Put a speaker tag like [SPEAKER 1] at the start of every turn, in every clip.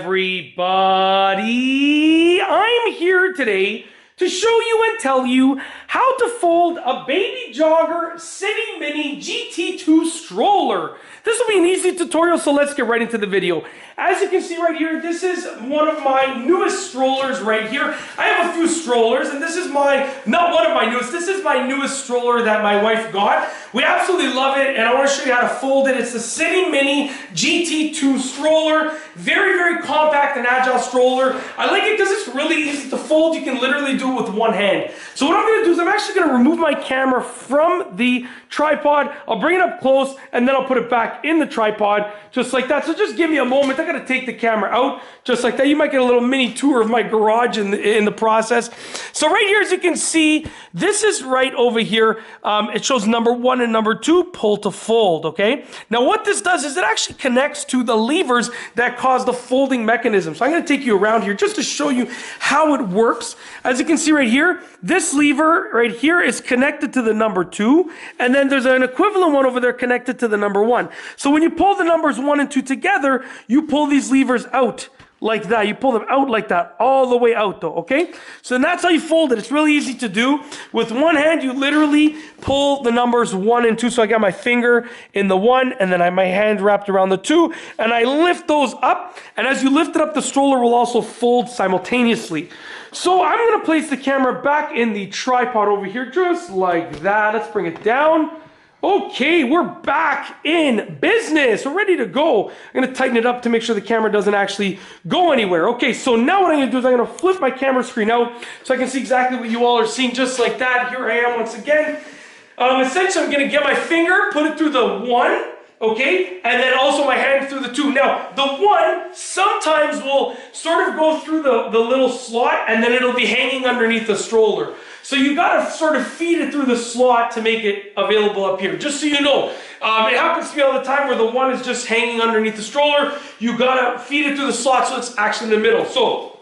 [SPEAKER 1] everybody? I'm here today to show you and tell you how to fold a baby jogger City Mini GT2 stroller. This will be an easy tutorial, so let's get right into the video. As you can see right here, this is one of my newest strollers right here. I have a few strollers, and this is not one of my newest, this is my newest stroller that my wife got. We absolutely love it, and I want to show you how to fold it. It's the City Mini GT2 stroller. Very, very compact and agile stroller. I like it because it's really easy to fold. You can literally do it with one hand. So what I'm going to do is I'm actually going to remove my camera from the tripod. I'll bring it up close, and then I'll put it back in the tripod, just like that. So just give me a moment. I got to take the camera out, just like that. You might get a little mini tour of my garage in the process. So right here, as you can see, this is right over here. It shows number 1 and number 2, pull to fold, okay? Now what this does is it actually connects to the levers that cause the folding mechanism. So I'm going to take you around here just to show you how it works. As you can see right here, this lever right here is connected to the number 2, and then there's an equivalent one over there connected to the number 1. So when you pull the numbers 1 and 2 together, you pull these levers out like that. You pull them out like that, all the way out though, okay? So then that's how you fold it. It's really easy to do. With one hand, you literally pull the numbers 1 and 2. So I got my finger in the 1, and then I have my hand wrapped around the 2, and I lift those up. And as you lift it up, the stroller will also fold simultaneously. So I'm gonna place the camera back in the tripod over here, just like that. Let's bring it down. Okay, we're back in business. We're ready to go. I'm gonna tighten it up to make sure the camera doesn't actually go anywhere. Okay, so now what I'm gonna do is I'm gonna flip my camera screen out so I can see exactly what you all are seeing, just like that. Here I am once again. Essentially, I'm gonna get my finger, put it through the 1, okay, and then also my hand through the 2. Now, the 1 sometimes will sort of go through the little slot, and then it'll be hanging underneath the stroller. So you gotta sort of feed it through the slot to make it available up here, just so you know. It happens to me all the time where the 1 is just hanging underneath the stroller. You gotta feed it through the slot so it's actually in the middle. So,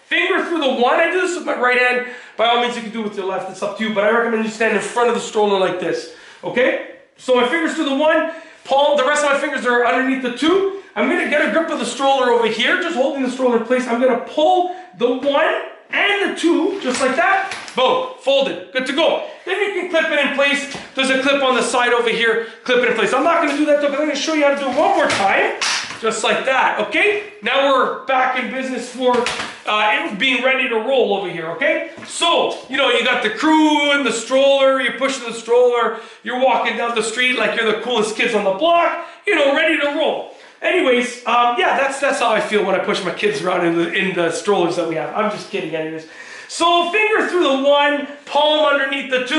[SPEAKER 1] finger through the 1. I do this with my right hand. By all means, you can do it with your left. It's up to you, but I recommend you stand in front of the stroller like this, okay? So my fingers through the 1, palm, the rest of my fingers are underneath the 2. I'm gonna get a grip of the stroller over here, just holding the stroller in place. I'm gonna pull the 1 and the 2, just like that. Boom, folded, good to go. Then you can clip it in place. There's a clip on the side over here, clip it in place. I'm not gonna do that though, but I'm gonna show you how to do it one more time, just like that, okay? Now we're back in business for it being ready to roll over here, okay? So, you know, you got the crew and the stroller, you're pushing the stroller, you're walking down the street like you're the coolest kids on the block, you know, ready to roll. Anyways, yeah, that's how I feel when I push my kids around in the strollers that we have. I'm just kidding anyways. So finger through the 1, palm underneath the 2,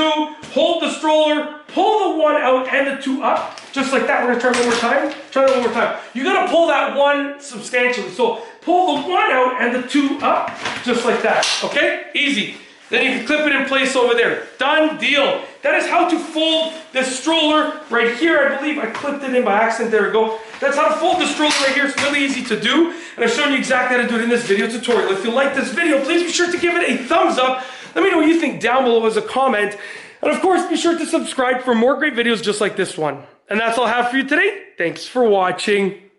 [SPEAKER 1] hold the stroller, pull the 1 out and the 2 up, just like that. We're gonna try it one more time. Try that one more time. You gotta pull that 1 substantially. So pull the 1 out and the 2 up, just like that, okay? Easy. Then you can clip it in place over there. Done deal. That is how to fold this stroller right here. I believe I clipped it in by accident. There we go. That's how to fold the stroller right here. It's really easy to do. And I've shown you exactly how to do it in this video tutorial. If you like this video, please be sure to give it a thumbs up. Let me know what you think down below as a comment. And of course, be sure to subscribe for more great videos just like this one. And that's all I have for you today. Thanks for watching.